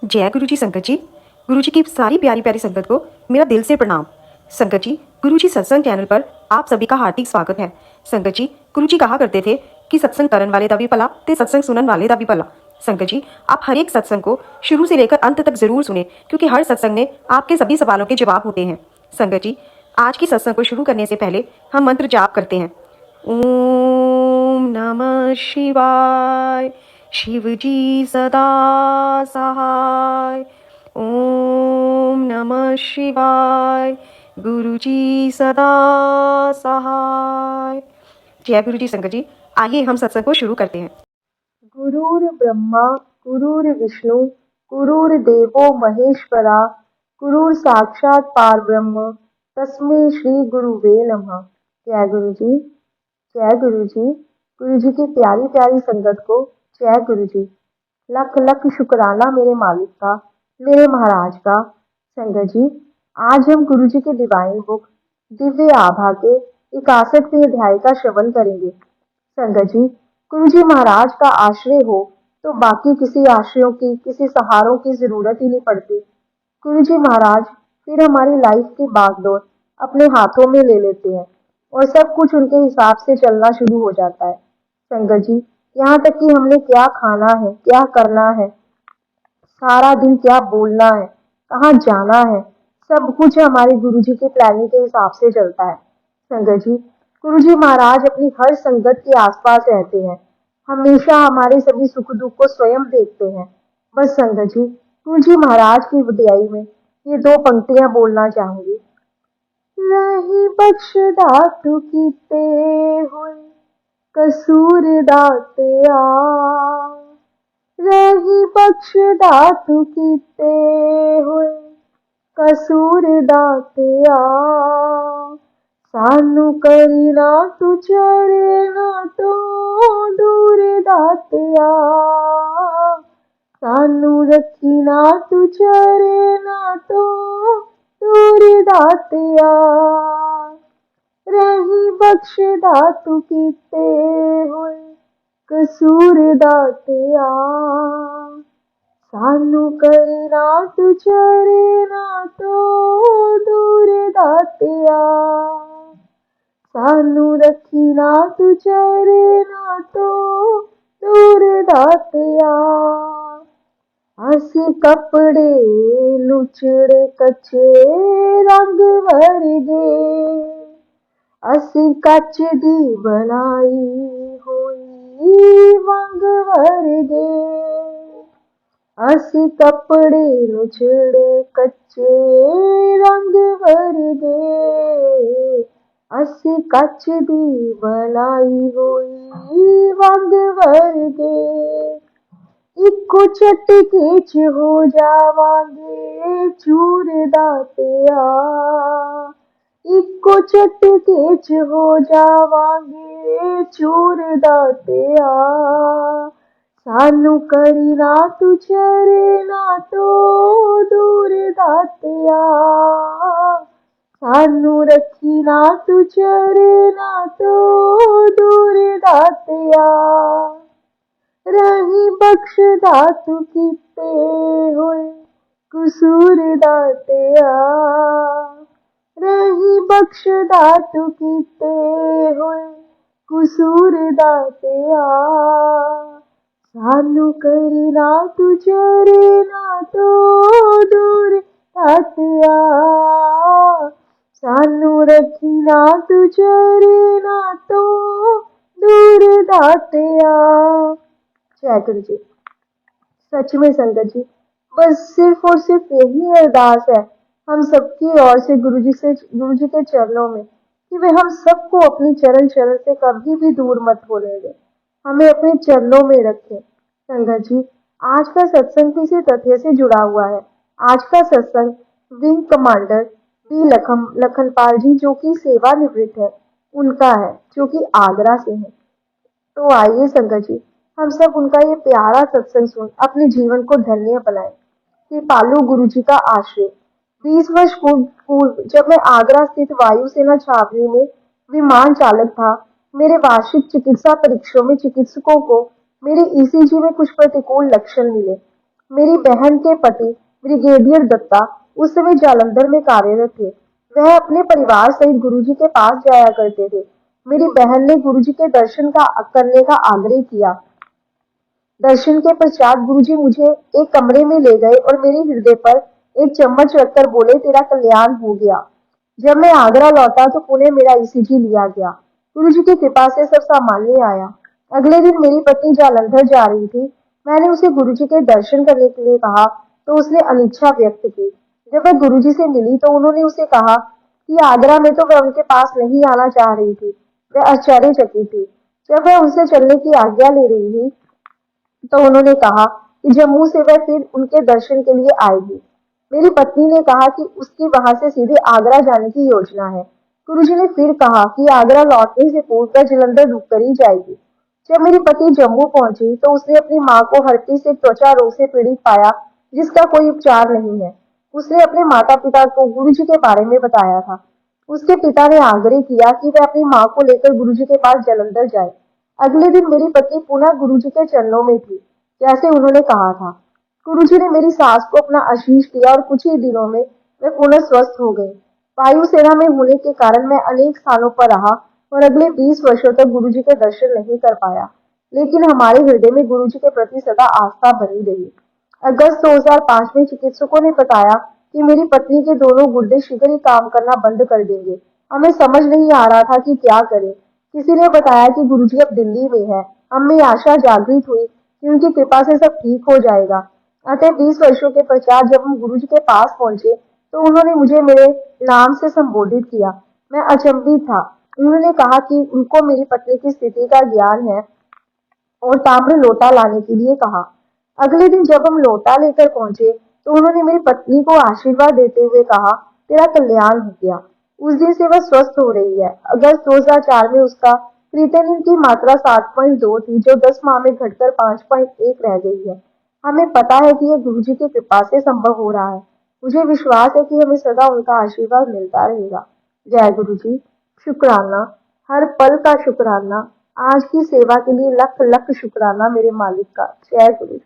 जय गुरु जी संगत जी। गुरु जी की सारी प्यारी प्यारी संगत को मेरा दिल से प्रणाम। संगत जी, गुरु जी सत्संग चैनल पर आप सभी का हार्दिक स्वागत है। संगत जी, गुरु जी कहा करते थे कि सत्संग करन वाले दा भी भला ते सत्संग सुनन वाले दा भी भला। संगत जी, आप हर एक सत्संग को शुरू से लेकर अंत तक जरूर सुने, क्योंकि हर सत्संग में आपके सभी सवालों के जवाब होते हैं। संगत जी, आज की सत्संग को शुरू करने से पहले हम मंत्र जाप करते हैं। ओम नमः शिवाय, शिव जी सदा सहाय। ओम नमः शिवाय, गुरु जी सदा सहाय। जय गुरु जी संगत जी, आइए हम सत्संग को शुरू करते हैं। गुरुर् ब्रह्मा गुरुर्विष्णु गुरुर्देवो महेश्वरा गुरुर् साक्षात् पारब्रह्म तस्मै श्री गुरुवे नमः। जय गुरु जी, जय गुरु जी। गुरु जी की प्यारी प्यारी संगत को जय गुरु जी। लख लख शुक्राना मेरे मालिक का, मेरे महाराज का। संगत जी, आज हम गुरु जी के डिवाइन बुक दिव्य आभा के 61वें अध्याय का श्रवण करेंगे। संगत जी, गुरु जी महाराज का आश्रय हो तो बाकी किसी आश्रयों की, किसी सहारों की जरूरत ही नहीं पड़ती। गुरु जी महाराज फिर हमारी लाइफ की बागडोर अपने हाथों में ले लेते हैं और सब कुछ उनके हिसाब से चलना शुरू हो जाता है। संगत जी, यहाँ तक कि हमने क्या खाना है, क्या करना है, सारा दिन क्या बोलना है, कहाँ जाना है, सब कुछ हमारे गुरु जी के प्लानिंग के हिसाब से चलता है। संगत जी, गुरु जी महाराज अपनी हर संगत के आसपास रहते हैं, हमेशा हमारे सभी सुख दुख को स्वयं देखते हैं। बस संगत जी, गुरु जी महाराज की वडियाई में ये दो पंक्तियां बोलना चाहूंगी। रही बख्श दातु कीते हुए कसूर दातिया, रही बख्श दातु कीते हुए कसूर दातिया, सानू करी ना तू चढ़े ना तो दूर दातिया, सानू रखी ना तू चढ़े ना तो दूर दातिया, रही बख्श दातु कीते हुए कसूर दातिया, सानू करे ना तू चढ़े ना तो दूर दातिया, सानू रखी ना तू चढ़े ना तो दूर दातिया। असी कपड़े लुचड़े कच्चे रंग वर्गे, असी कच दी बनाई होई वंग वर्गे, असी कपड़े लुचड़े कच्चे रंग वर्गे, असी कच दी बनाई होई वंग वर्गे, इको झटके च हो जावांगे चूर दातिया, इको झटके च हो जावांगे चूर दातिया, सानू करी ना तू चढ़े ना तो दूर दातिया, सानू रखी ना तू चढ़े ना तो दूर दातिया, रही बख्श दातु कीते हुए कसूर दातिया, रही बख्श दातु कीते हुए कसूर दातिया, सानू करी ना तू चढ़े ना तो दूर दातिया, सानू रखी ना तू चढ़े ना तो दूर दातिया। जय गुरु जी। सच में संगत जी, बस सिर्फ और सिर्फ यही अरदास है हम सबकी ओर से गुरु जी के चरणों में कि वे हम सबको अपनी चरण शरण से कभी भी दूर मत होने दें, हमें अपने चरणों में रखें। संगत जी, आज का सत्संग किसी तथ्य से जुड़ा हुआ है। आज का सत्संग विंग कमांडर बी लखनपाल जी, जो कि सेवानिवृत्त है, उनका है, जो कि आगरा से है। तो आइए संगत जी, हम सब उनका ये प्यारा सत्संग सुन अपने जीवन को धन्य बनाएं। कृपालु गुरु जी का आश्रय। 20 वर्ष पूर्व जब मैं आगरा स्थित वायुसेना छावनी में विमान चालक था, मेरे वार्षिक चिकित्सा परीक्षणों में चिकित्सकों को मेरे ईसीजी में कुछ प्रतिकूल लक्षण मिले। मेरी बहन के पति ब्रिगेडियर दत्ता उस समय जालंधर में कार्यरत थे। वह अपने परिवार सहित गुरुजी के पास जाया करते थे। मेरी बहन ने गुरुजी के दर्शन करने का आग्रह किया। दर्शन के पश्चात गुरुजी मुझे एक कमरे में ले गए और मेरे हृदय पर एक चम्मच रखकर बोले, तेरा कल्याण हो गया। जब मैं आगरा लौटा तो पुणे मेरा ईसीजी लिया गया। गुरुजी की कृपा से सब सामान्य आया। अगले दिन मेरी पत्नी जालंधर जा रही थी। मैंने उसे गुरुजी के दर्शन करने के लिए कहा तो उसने अनिच्छा व्यक्त की। जब वह गुरुजी से मिली तो उन्होंने उसे कहा कि आगरा में तो वह उनके पास नहीं आना चाह रही थी। वह आश्चर्यचकित थी। जब वह उनसे चलने की आज्ञा ले रही थी तो उन्होंने कहा कि जम्मू से वह फिर उनके दर्शन के लिए आएगी। मेरी पत्नी ने कहा कि उसकी वहां से सीधे आगरा जाने की योजना है। गुरुजी ने फिर कहा कि आगरा लौटने से पूर्व वह जालंधर रुककर ही जाएगी। जब मेरी पत्नी जम्मू पहुंची तो उसने अपनी मां को हर्टी से त्वचा रोग से पीड़ित पाया, जिसका कोई उपचार नहीं है। उसने अपने माता पिता को गुरुजी के बारे में बताया था। उसके पिता ने आग्रह किया कि वह अपनी मां को लेकर गुरुजी के पास जालंधर जाए। अगले दिन मेरी पत्नी पुनः गुरुजी के चरणों में थी, जैसे उन्होंने कहा था। गुरुजी ने मेरी सास को अपना आशीष दिया और कुछ ही दिनों में वे पुनः स्वस्थ हो गए। वायुसेना में होने के कारण मैं अनेक स्थानों पर रहा और अगले 20 वर्षों तक गुरुजी के दर्शन नहीं कर पाया, लेकिन हमारे हृदय में गुरुजी के प्रति सदा आस्था बनी रही। अगस्त 2005 में चिकित्सकों ने बताया कि मेरी पत्नी के दोनों गुर्दे शीघ्र ही काम करना बंद कर देंगे। हमें समझ नहीं आ रहा था कि क्या करें। किसी ने बताया कि गुरुजी अब दिल्ली में है। हमें आशा जागृत हुई कि उनकी कृपा से सब ठीक हो जाएगा। अतः 20 वर्षों के पश्चात जब हम गुरुजी के पास पहुंचे तो उन्होंने मुझे मेरे नाम से संबोधित किया। मैं अचंभित था। उन्होंने कहा कि उनको मेरी पत्नी की स्थिति का ज्ञान है और ताम्र लोटा लाने के लिए कहा। अगले दिन जब हम लोटा लेकर पहुंचे तो उन्होंने मेरी पत्नी को आशीर्वाद देते हुए कहा, तेरा कल्याण हो गया। उस दिन से वह स्वस्थ हो रही है। अगस्त 2004 में उसका क्रिएटिनिन की मात्रा 7.2 थी, जो 10 माह में घटकर 5.1 रह गई है। हमें पता है कि यह गुरुजी की कृपा से संभव हो रहा है। मुझे विश्वास है कि हमें सदा उनका आशीर्वाद मिलता रहेगा। जय गुरुजी। शुक्राना, हर पल का शुक्राना। आज की सेवा के लिए लख लख शुक्राना मेरे मालिक का। जय गुरु।